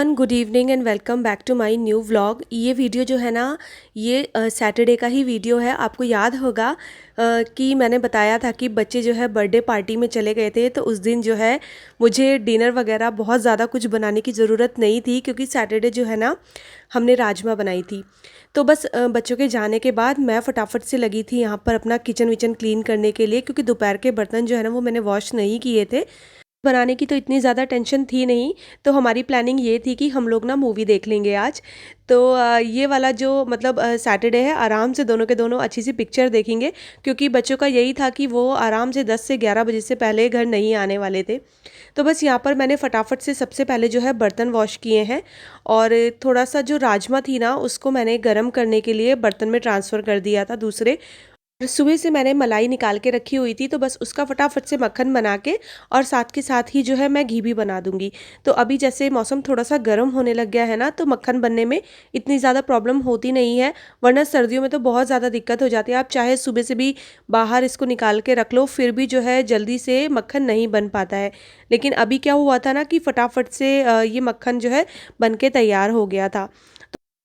Everyone, good evening and welcome back to my new vlog. ये video जो है ना, ये सैटरडे का ही वीडियो है। आपको याद होगा कि मैंने बताया था कि बच्चे जो है बर्थडे पार्टी में चले गए थे, तो उस दिन जो है मुझे डिनर वगैरह बहुत ज़्यादा कुछ बनाने की ज़रूरत नहीं थी, क्योंकि सैटरडे जो है ना हमने राजमा बनाई थी। तो बस बच्चों के जाने के बाद मैं फटाफट से लगी थी यहाँ पर अपना किचन विचन क्लीन करने के लिए, क्योंकि दोपहर के बर्तन जो है ना वो मैंने वॉश नहीं किए थे। बनाने की तो इतनी ज़्यादा टेंशन थी नहीं, तो हमारी प्लानिंग ये थी कि हम लोग ना मूवी देख लेंगे आज। तो ये वाला जो मतलब सैटरडे है, आराम से दोनों के दोनों अच्छी सी पिक्चर देखेंगे, क्योंकि बच्चों का यही था कि वो आराम से 10 से 11 बजे से पहले घर नहीं आने वाले थे। तो बस यहाँ पर मैंने फटाफट से सबसे पहले जो है बर्तन वॉश किए हैं, और थोड़ा सा जो राजमा थी ना उसको मैंने गर्म करने के लिए बर्तन में ट्रांसफ़र कर दिया था दूसरे। सुबह से मैंने मलाई निकाल के रखी हुई थी, तो बस उसका फटाफट से मक्खन बना के और साथ के साथ ही जो है मैं घी भी बना दूंगी। तो अभी जैसे मौसम थोड़ा सा गर्म होने लग गया है ना, तो मक्खन बनने में इतनी ज़्यादा प्रॉब्लम होती नहीं है, वरना सर्दियों में तो बहुत ज़्यादा दिक्कत हो जाती है। आप चाहे सुबह से भी बाहर इसको निकाल के रख लो, फिर भी जो है जल्दी से मक्खन नहीं बन पाता है। लेकिन अभी क्या हुआ था ना कि फटाफट से ये मक्खन जो है बन के तैयार हो गया था।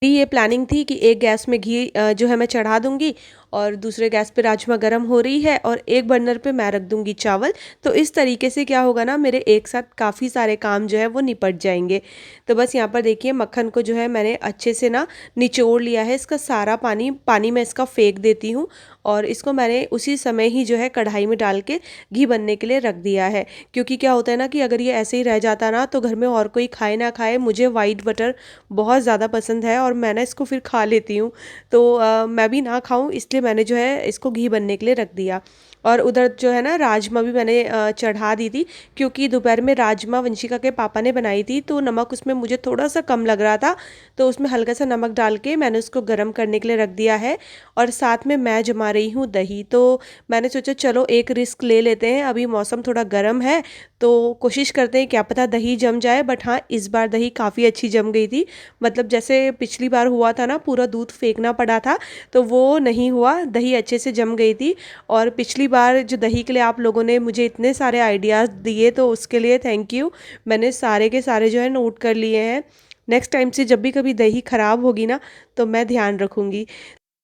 मेरी ये प्लानिंग थी कि एक गैस में घी जो है मैं चढ़ा दूंगी, और दूसरे गैस पे राजमा गर्म हो रही है, और एक बर्नर पे मैं रख दूंगी चावल। तो इस तरीके से क्या होगा ना, मेरे एक साथ काफ़ी सारे काम जो है वो निपट जाएंगे। तो बस यहाँ पर देखिए मक्खन को जो है मैंने अच्छे से ना निचोड़ लिया है, इसका सारा पानी पानी में इसका फेंक देती हूँ, और इसको मैंने उसी समय ही जो है कढ़ाई में डाल के घी बनने के लिए रख दिया है। क्योंकि क्या होता है ना कि अगर ये ऐसे ही रह जाता ना, तो घर में और कोई खाए ना खाए, मुझे वाइट बटर बहुत ज़्यादा पसंद है और मैं ना इसको फिर खा लेती हूँ। तो मैं भी ना खाऊं, इसलिए मैंने जो है इसको घी बनने के लिए रख दिया। और उधर जो है ना राजमा भी मैंने चढ़ा दी थी, क्योंकि दोपहर में राजमा वंशिका के पापा ने बनाई थी, तो नमक उसमें मुझे थोड़ा सा कम लग रहा था, तो उसमें हल्का सा नमक डाल के मैंने उसको गर्म करने के लिए रख दिया है। और साथ में मैं जमा रही हूँ दही। तो मैंने सोचा चलो एक रिस्क ले लेते हैं, अभी मौसम थोड़ा गर्म है, तो कोशिश करते हैं, क्या पता दही जम जाए। बट हाँ, इस बार दही काफ़ी अच्छी जम गई थी। मतलब जैसे पिछली बार हुआ था ना, पूरा दूध फेंकना पड़ा था, तो वो नहीं हुआ, दही अच्छे से जम गई थी। और पिछली बार जो दही के लिए आप लोगों ने मुझे इतने सारे आइडियाज़ दिए, तो उसके लिए थैंक यू। मैंने सारे के सारे जो है नोट कर लिए हैं। नेक्स्ट टाइम से जब भी कभी दही ख़राब होगी ना, तो मैं ध्यान रखूँगी।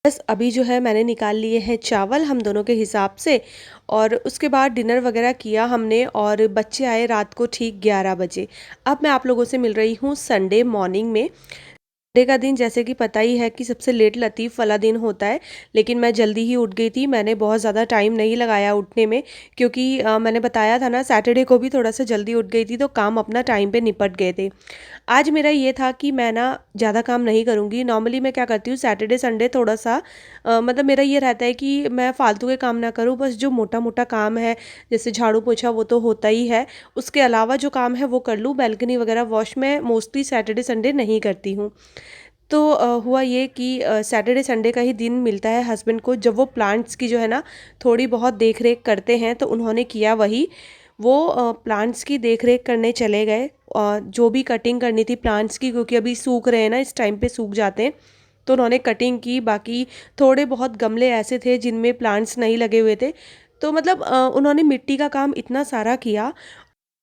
बस अभी जो है मैंने निकाल लिए हैं चावल हम दोनों के हिसाब से, और उसके बाद डिनर वगैरह किया हमने, और बच्चे आए रात को ठीक 11 बजे। अब मैं आप लोगों से मिल रही हूँ संडे मॉर्निंग में। संडे का दिन जैसे कि पता ही है कि सबसे लेट लतीफ़ वाला दिन होता है, लेकिन मैं जल्दी ही उठ गई थी। मैंने बहुत ज़्यादा टाइम नहीं लगाया उठने में, क्योंकि मैंने बताया था ना सैटरडे को भी थोड़ा सा जल्दी उठ गई थी, तो काम अपना टाइम पे निपट गए थे। आज मेरा ये था कि मैं ना ज़्यादा काम नहीं करूँगी। नॉर्मली मैं क्या करती हूँ, सैटरडे संडे थोड़ा सा मतलब मेरा ये रहता है कि मैं फालतू के काम ना करूँ, बस जो मोटा मोटा काम है जैसे झाड़ू पोछा वो तो होता ही है, उसके अलावा जो काम है वो कर लूँ। बैल्कनी वगैरह वॉश मैं मोस्टली सैटरडे संडे नहीं करती हूँ। तो हुआ ये कि सैटरडे संडे का ही दिन मिलता है हस्बैंड को, जब वो प्लांट्स की जो है ना थोड़ी बहुत देख रेख करते हैं, तो उन्होंने किया वही। वो प्लांट्स की देख रेख करने चले गए, और जो भी कटिंग करनी थी प्लांट्स की, क्योंकि अभी सूख रहे हैं ना, इस टाइम पे सूख जाते हैं, तो उन्होंने कटिंग की। बाकी थोड़े बहुत गमले ऐसे थे जिनमें प्लांट्स नहीं लगे हुए थे, तो मतलब उन्होंने मिट्टी का काम इतना सारा किया।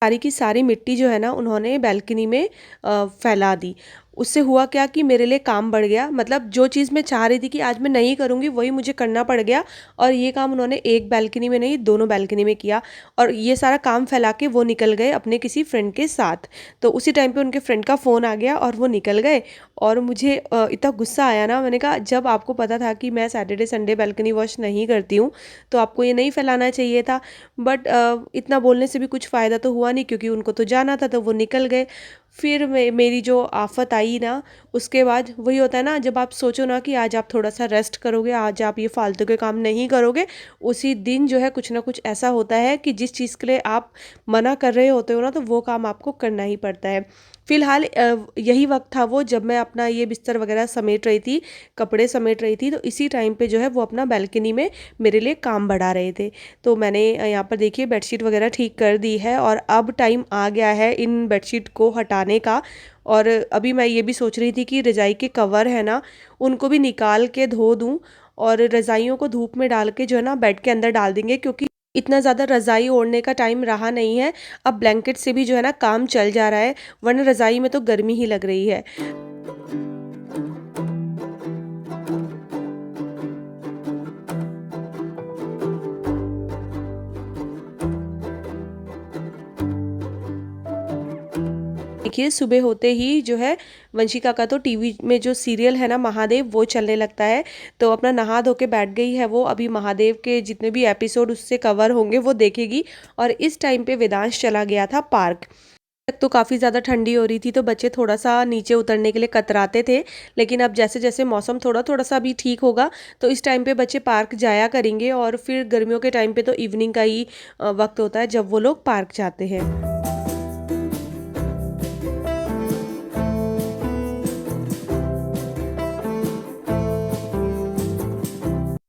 सारी की सारी मिट्टी जो है ना उन्होंने बैल्कनी में फैला दी। उससे हुआ क्या कि मेरे लिए काम बढ़ गया। मतलब जो चीज़ मैं चाह रही थी कि आज मैं नहीं करूँगी, वही मुझे करना पड़ गया। और ये काम उन्होंने एक बैल्कनी में नहीं, दोनों बैल्कनी में किया, और ये सारा काम फैला के वो निकल गए अपने किसी फ्रेंड के साथ। तो उसी टाइम पे उनके फ्रेंड का फ़ोन आ गया और वो निकल गए। और मुझे इतना गुस्सा आया ना, मैंने कहा जब आपको पता था कि मैं सैटरडे संडे बैल्कनी वॉश नहीं करती हूँ, तो आपको ये नहीं फैलाना चाहिए था। बट इतना बोलने से भी कुछ फ़ायदा तो हुआ नहीं, क्योंकि उनको तो जाना था, तो वो निकल गए। फिर मेरी जो आफत आई ना, उसके बाद वही होता है ना, जब आप सोचो ना कि आज आप थोड़ा सा रेस्ट करोगे, आज आप ये फालतू के काम नहीं करोगे, उसी दिन जो है कुछ ना कुछ ऐसा होता है कि जिस चीज़ के लिए आप मना कर रहे होते हो ना, तो वो काम आपको करना ही पड़ता है। फिलहाल यही वक्त था वो, जब मैं अपना ये बिस्तर वगैरह समेट रही थी, कपड़े समेट रही थी, तो इसी टाइम पे जो है वो अपना बैल्कनी में मेरे लिए काम बढ़ा रहे थे। तो मैंने यहाँ पर देखिए बेडशीट वगैरह ठीक कर दी है, और अब टाइम आ गया है इन बेडशीट को हटाने का। और अभी मैं ये भी सोच रही थी कि रज़ाई के कवर है ना, उनको भी निकाल के धो दूँ, और रज़ाइयों को धूप में डाल के जो है ना बेड के अंदर डाल देंगे, क्योंकि इतना ज़्यादा रज़ाई ओढ़ने का टाइम रहा नहीं है। अब ब्लैंकेट से भी जो है ना काम चल जा रहा है, वरना रज़ाई में तो गर्मी ही लग रही है। देखिए सुबह होते ही जो है वंशिका का तो टीवी में जो सीरियल है ना महादेव वो चलने लगता है। तो अपना नहा धो के बैठ गई है वो, अभी महादेव के जितने भी एपिसोड उससे कवर होंगे वो देखेगी। और इस टाइम पे वेदांश चला गया था पार्क। तक तो काफ़ी ज़्यादा ठंडी हो रही थी तो बच्चे थोड़ा सा नीचे उतरने के लिए कतराते थे। लेकिन अब जैसे जैसे मौसम थोड़ा थोड़ा सा भी ठीक होगा तो इस टाइम पे बच्चे पार्क जाया करेंगे। और फिर गर्मियों के टाइम पे तो इवनिंग का ही वक्त होता है जब वो लोग पार्क जाते हैं।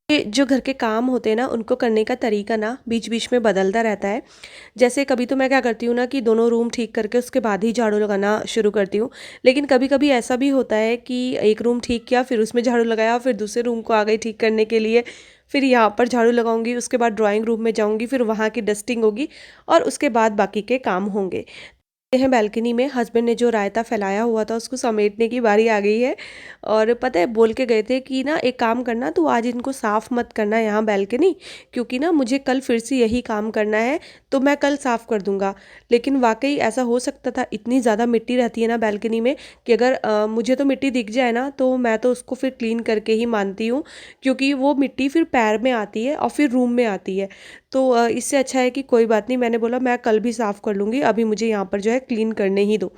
ये जो घर के काम होते हैं ना उनको करने का तरीका ना बीच बीच में बदलता रहता है। जैसे कभी तो मैं क्या करती हूँ ना कि दोनों रूम ठीक करके उसके बाद ही झाड़ू लगाना शुरू करती हूँ। लेकिन कभी कभी ऐसा भी होता है कि एक रूम ठीक किया, फिर उसमें झाड़ू लगाया, फिर दूसरे रूम को आ गई ठीक करने के लिए। फिर यहाँ पर झाड़ू लगाऊंगी, उसके बाद ड्राइंग रूम में जाऊंगी, फिर वहाँ की डस्टिंग होगी और उसके बाद बाकी के काम होंगे। हैं बालकनी में हस्बैंड ने जो रायता फैलाया हुआ था उसको समेटने की बारी आ गई है। और पता है बोल के गए थे कि ना एक काम करना, तू आज इनको साफ़ मत करना यहाँ बालकनी, क्योंकि ना मुझे कल फिर से यही काम करना है, तो मैं कल साफ़ कर दूंगा। लेकिन वाकई ऐसा हो सकता था, इतनी ज़्यादा मिट्टी रहती है ना बालकनी में कि अगर मुझे तो मिट्टी दिख जाए ना तो मैं तो उसको फिर क्लीन करके ही मानती हूँ। क्योंकि वो मिट्टी फिर पैर में आती है और फिर रूम में आती है। तो इससे अच्छा है कि कोई बात नहीं, मैंने बोला मैं कल भी साफ़ कर लूँगी, अभी मुझे यहाँ पर जो है क्लीन करने ही दो।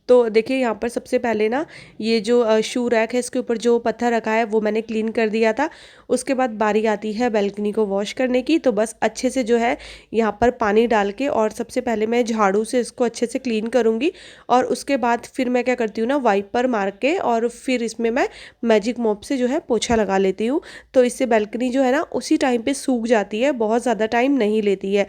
तो देखिए यहाँ पर सबसे पहले ना ये जो शू रैक है इसके ऊपर जो पत्थर रखा है वो मैंने क्लीन कर दिया था। उसके बाद बारी आती है बालकनी को वॉश करने की। तो बस अच्छे से जो है यहाँ पर पानी डाल के और सबसे पहले मैं झाड़ू से इसको अच्छे से क्लीन करूँगी। और उसके बाद फिर मैं क्या करती हूँ ना वाइपर मार के और फिर इसमें मैं मैजिक मोप से जो है पोछा लगा लेती हूँ। तो इससे बालकनी जो है ना उसी टाइम पे सूख जाती है, बहुत ज़्यादा टाइम नहीं लेती है।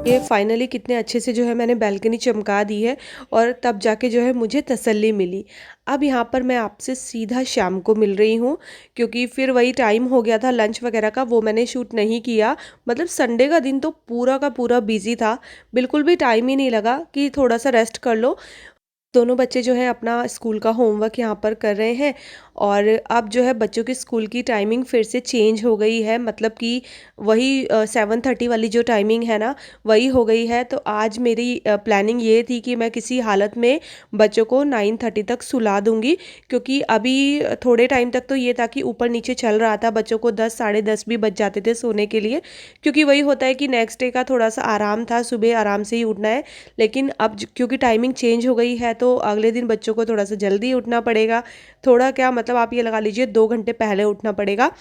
ये फाइनली कितने अच्छे से जो है मैंने बालकनी चमका दी है और तब जाके जो है मुझे तसल्ली मिली। अब यहाँ पर मैं आपसे सीधा शाम को मिल रही हूँ, क्योंकि फिर वही टाइम हो गया था लंच वगैरह का, वो मैंने शूट नहीं किया। मतलब संडे का दिन तो पूरा का पूरा बिजी था, बिल्कुल भी टाइम ही नहीं लगा कि थोड़ा सा रेस्ट कर लो। दोनों बच्चे जो हैं अपना स्कूल का होमवर्क यहाँ पर कर रहे हैं। और अब जो है बच्चों की स्कूल की टाइमिंग फिर से चेंज हो गई है, मतलब कि वही 7:30 वाली जो टाइमिंग है ना वही हो गई है। तो आज मेरी प्लानिंग ये थी कि मैं किसी हालत में बच्चों को 9:30 तक सुला दूंगी। क्योंकि अभी थोड़े टाइम तक तो ये था कि ऊपर नीचे चल रहा था, बच्चों को 10 साढ़े 10 भी बज जाते थे सोने के लिए। क्योंकि वही होता है कि नेक्स्ट डे का थोड़ा सा आराम था, सुबह आराम से ही उठना है। लेकिन अब क्योंकि टाइमिंग चेंज हो गई है तो अगले दिन बच्चों को थोड़ा सा जल्दी उठना पड़ेगा। थोड़ा क्या मतलब आप ये लगा लीजिए 2 घंटे पहले उठना पड़ेगा।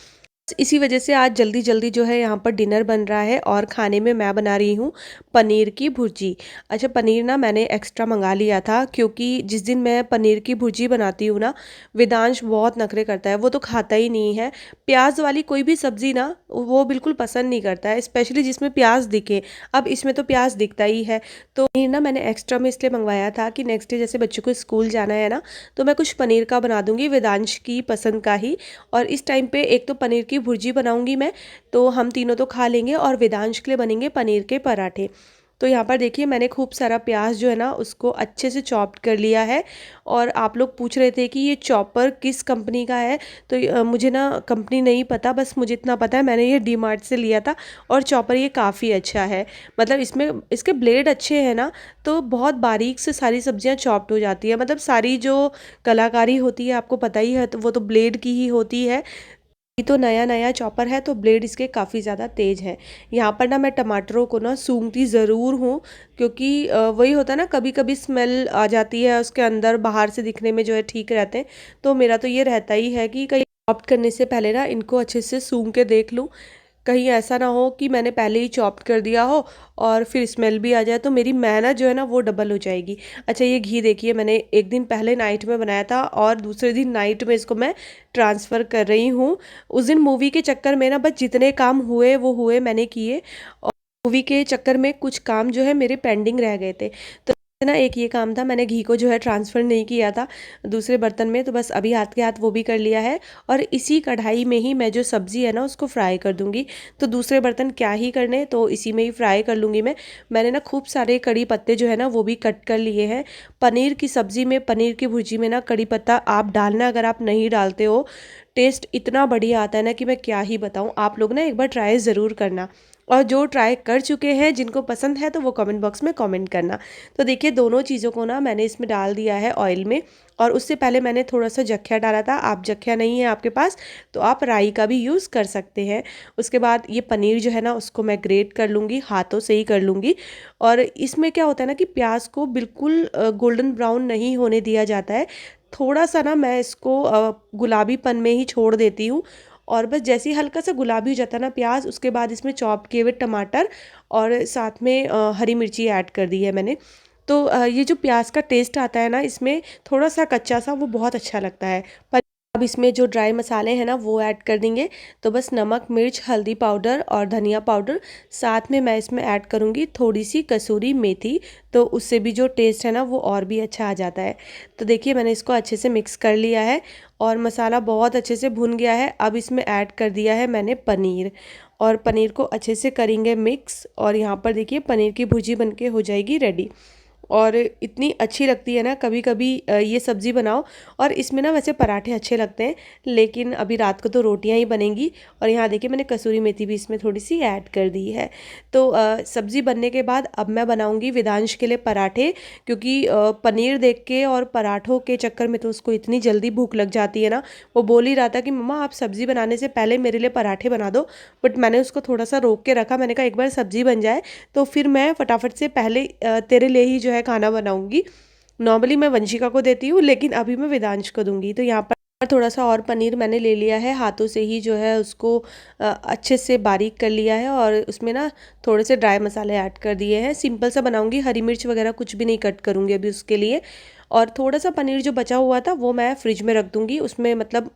इसी वजह से आज जल्दी जल्दी जो है यहाँ पर डिनर बन रहा है और खाने में मैं बना रही हूँ पनीर की भुर्जी। अच्छा, पनीर ना मैंने एक्स्ट्रा मंगा लिया था, क्योंकि जिस दिन मैं पनीर की भुर्जी बनाती हूँ ना वेदांश बहुत नखरे करता है, वो तो खाता ही नहीं है। प्याज वाली कोई भी सब्ज़ी ना वो बिल्कुल पसंद नहीं करता है, स्पेशली जिसमें प्याज दिखे। अब इसमें तो प्याज दिखता ही है। तो पनीर ना मैंने एक्स्ट्रा में इसलिए मंगवाया था कि नेक्स्ट डे जैसे बच्चों को स्कूल जाना है ना तो मैं कुछ पनीर का बना दूंगी, वेदांश की पसंद का ही। और इस टाइम पे एक तो पनीर की भुर्जी बनाऊंगी मैं, तो हम तीनों तो खा लेंगे, और वेदांश के लिए बनेंगे पनीर के पराठे। तो यहाँ पर देखिए मैंने खूब सारा प्याज जो है ना उसको अच्छे से चॉप्ड कर लिया है। और आप लोग पूछ रहे थे कि ये चॉपर किस कंपनी का है, तो मुझे ना कंपनी नहीं पता, बस मुझे इतना पता है मैंने ये डी मार्ट से लिया था। और चॉपर ये काफ़ी अच्छा है, मतलब इसमें इसके ब्लेड अच्छे हैं ना, तो बहुत बारीक से सारी सब्जियां चॉप्ड हो जाती है। मतलब सारी जो कलाकारी होती है आपको पता ही है, तो वो तो ब्लेड की ही होती है। ये तो नया नया चॉपर है तो ब्लेड इसके काफ़ी ज़्यादा तेज है। यहाँ पर ना मैं टमाटरों को ना सूंघती ज़रूर हूँ, क्योंकि वही होता है ना कभी कभी स्मेल आ जाती है उसके अंदर, बाहर से दिखने में जो है ठीक रहते हैं। तो मेरा तो ये रहता ही है कि कहीं ऑप्ट करने से पहले ना इनको अच्छे से सूंघ के देख लूँ। कहीं ऐसा ना हो कि मैंने पहले ही चॉप्ड कर दिया हो और फिर स्मेल भी आ जाए तो मेरी मेहनत जो है ना वो डबल हो जाएगी। अच्छा, ये घी देखिए मैंने एक दिन पहले नाइट में बनाया था और दूसरे दिन नाइट में इसको मैं ट्रांसफ़र कर रही हूँ। उस दिन मूवी के चक्कर में ना बस जितने काम हुए वो हुए मैंने किए, और मूवी के चक्कर में कुछ काम जो है मेरे पेंडिंग रह गए थे। तो ना एक ये काम था, मैंने घी को जो है ट्रांसफ़र नहीं किया था दूसरे बर्तन में, तो बस अभी हाथ के हाथ वो भी कर लिया है। और इसी कढ़ाई में ही मैं जो सब्ज़ी है ना उसको फ्राई कर दूँगी। तो दूसरे बर्तन क्या ही करने, तो इसी में ही फ्राई कर लूँगी मैं। मैंने ना खूब सारे कड़ी पत्ते जो है ना वो भी कट कर लिए हैं। पनीर की सब्ज़ी में, पनीर की भुर्जी में ना कड़ी पत्ता आप डालना, अगर आप नहीं डालते हो, टेस्ट इतना बढ़िया आता है ना कि मैं क्या ही बताऊँ। आप लोग ना एक बार ट्राई ज़रूर करना, और जो ट्राई कर चुके हैं जिनको पसंद है तो वो कमेंट बॉक्स में कमेंट करना। तो देखिए दोनों चीज़ों को ना मैंने इसमें डाल दिया है ऑयल में, और उससे पहले मैंने थोड़ा-सा जख्या डाला था। आप जख्या नहीं है आपके पास तो आप राई का भी यूज़ कर सकते हैं। उसके बाद ये पनीर जो है ना उसको मैं ग्रेट कर लूँगी, हाथों से ही कर लूँगी। और इसमें क्या होता है ना कि प्याज़ को बिल्कुल गोल्डन ब्राउन नहीं होने दिया जाता है। थोड़ा-सा ना मैं इसको गुलाबीपन में ही छोड़ देती हूँ, और बस जैसे ही हल्का सा गुलाबी हो जाता है ना प्याज़, उसके बाद इसमें चॉप किए हुए टमाटर और साथ में हरी मिर्ची ऐड कर दी है मैंने। तो ये जो प्याज़ का टेस्ट आता है ना इसमें, थोड़ा-सा कच्चा-सा, वो बहुत अच्छा लगता है। पर अब इसमें जो ड्राई मसाले हैं ना वो ऐड कर देंगे। तो बस नमक, मिर्च, हल्दी पाउडर और धनिया पाउडर, साथ में मैं इसमें ऐड करूँगी थोड़ी-सी कसूरी मेथी, तो उससे भी जो टेस्ट है ना वो और भी अच्छा आ जाता है। तो देखिए मैंने इसको अच्छे से मिक्स कर लिया है और मसाला बहुत अच्छे से भुन गया है। अब इसमें ऐड कर दिया है मैंने पनीर, और पनीर को अच्छे से करेंगे मिक्स, और यहाँ पर देखिए पनीर की भुर्जी बनके हो जाएगी रेडी। और इतनी अच्छी लगती है ना, कभी कभी ये सब्ज़ी बनाओ। और इसमें ना वैसे पराठे अच्छे लगते हैं, लेकिन अभी रात को तो रोटियां ही बनेंगी। और यहाँ देखिए मैंने कसूरी मेथी भी इसमें थोड़ी सी ऐड कर दी है। तो सब्ज़ी बनने के बाद अब मैं बनाऊंगी विदांश के लिए पराठे, क्योंकि पनीर देख के और पराठों के चक्कर में तो उसको इतनी जल्दी भूख लग जाती है ना। वो बोल ही रहा था कि मम्मा आप सब्ज़ी बनाने से पहले मेरे लिए पराठे बना दो, बट मैंने उसको थोड़ा सा रोक के रखा। मैंने कहा एक बार सब्ज़ी बन जाए तो फिर मैं फटाफट से पहले तेरे लिए ही जो है खाना बनाऊंगी। नॉर्मली मैं वंशिका को देती हूँ, लेकिन अभी मैं वेदांश को दूंगी। तो यहाँ पर थोड़ा सा और पनीर मैंने ले लिया है, हाथों से ही जो है उसको अच्छे से बारीक कर लिया है, और उसमें ना थोड़े से ड्राई मसाले ऐड कर दिए हैं। सिंपल सा बनाऊंगी, हरी मिर्च वगैरह कुछ भी नहीं कट करूंगी अभी उसके लिए। और थोड़ा सा पनीर जो बचा हुआ था वो मैं फ्रिज में रख दूंगी, उसमें मतलब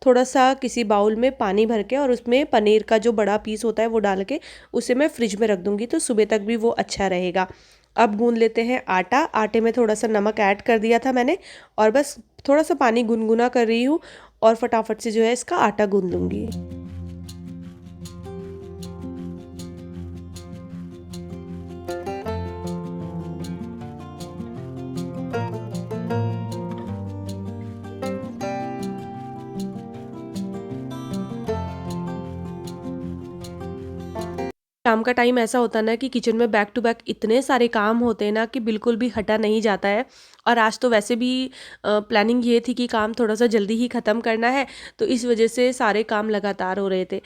थोड़ा सा किसी बाउल में पानी भर के, और उसमें पनीर का जो बड़ा पीस होता है वो डाल के उसे मैं फ्रिज में रख दूंगी, तो सुबह तक भी वो अच्छा रहेगा। अब गूंद लेते हैं आटा। आटे में थोड़ा सा नमक ऐड कर दिया था मैंने, और बस थोड़ा सा पानी गुनगुना कर रही हूँ, और फटाफट से जो है इसका आटा गूंद लूँगी। शाम का टाइम ऐसा होता है ना कि किचन में बैक टू बैक इतने सारे काम होते हैं ना कि बिल्कुल भी हटा नहीं जाता है। और आज तो वैसे भी प्लानिंग ये थी कि काम थोड़ा सा जल्दी ही ख़त्म करना है, तो इस वजह से सारे काम लगातार हो रहे थे।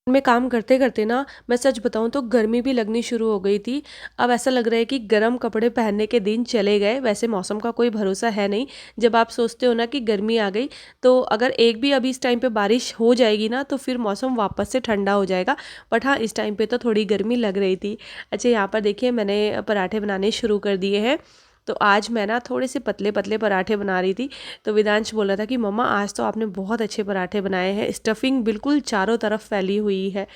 में काम करते करते ना मैं सच बताऊं तो गर्मी भी लगनी शुरू हो गई थी। अब ऐसा लग रहा है कि गर्म कपड़े पहनने के दिन चले गए। वैसे मौसम का कोई भरोसा है नहीं। जब आप सोचते हो ना कि गर्मी आ गई, तो अगर एक भी अभी इस टाइम पे बारिश हो जाएगी ना तो फिर मौसम वापस से ठंडा हो जाएगा। बट हाँ, इस टाइम पे तो थोड़ी गर्मी लग रही थी। अच्छा, यहाँ पर देखिए मैंने पराठे बनाने शुरू कर दिए हैं। तो आज मैं ना थोड़े से पतले पतले पराठे बना रही थी। तो वेदांश बोल रहा था कि मम्मा आज तो आपने बहुत अच्छे पराठे बनाए हैं, स्टफिंग बिल्कुल चारों तरफ फैली हुई है।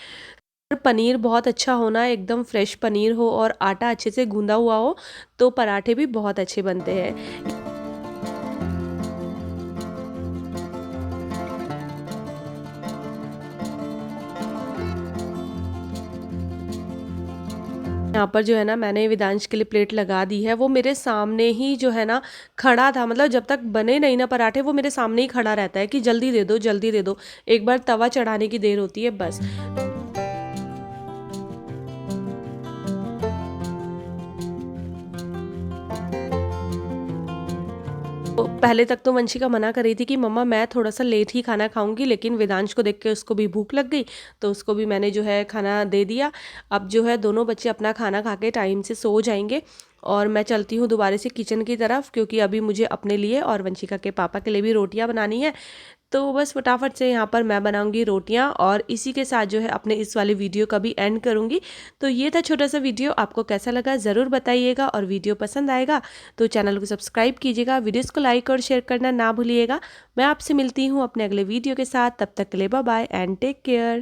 और पनीर बहुत अच्छा होना, एकदम फ्रेश पनीर हो और आटा अच्छे से गूंदा हुआ हो, तो पराठे भी बहुत अच्छे बनते हैं। यहाँ पर जो है ना मैंने विदांश के लिए प्लेट लगा दी है। वो मेरे सामने ही जो है ना खड़ा था, मतलब जब तक बने नहीं ना पराठे वो मेरे सामने ही खड़ा रहता है कि जल्दी दे दो जल्दी दे दो। एक बार तवा चढ़ाने की देर होती है बस। तो पहले तक तो वंशिका मना कर रही थी कि मम्मा मैं थोड़ा सा लेट ही खाना खाऊंगी, लेकिन वेदांश को देख के उसको भी भूख लग गई, तो उसको भी मैंने जो है खाना दे दिया। अब जो है दोनों बच्चे अपना खाना खा के टाइम से सो जाएंगे, और मैं चलती हूँ दोबारा से किचन की तरफ, क्योंकि अभी मुझे अपने लिए और वंशिका के पापा के लिए भी रोटियां बनानी है। तो बस फटाफट से यहाँ पर मैं बनाऊंगी रोटियां, और इसी के साथ जो है अपने इस वाले वीडियो का भी एंड करूंगी। तो ये था छोटा सा वीडियो, आपको कैसा लगा ज़रूर बताइएगा, और वीडियो पसंद आएगा तो चैनल को सब्सक्राइब कीजिएगा, वीडियोस को लाइक और शेयर करना ना भूलिएगा। मैं आपसे मिलती हूँ अपने अगले वीडियो के साथ, तब तक के लिए bye bye and take care.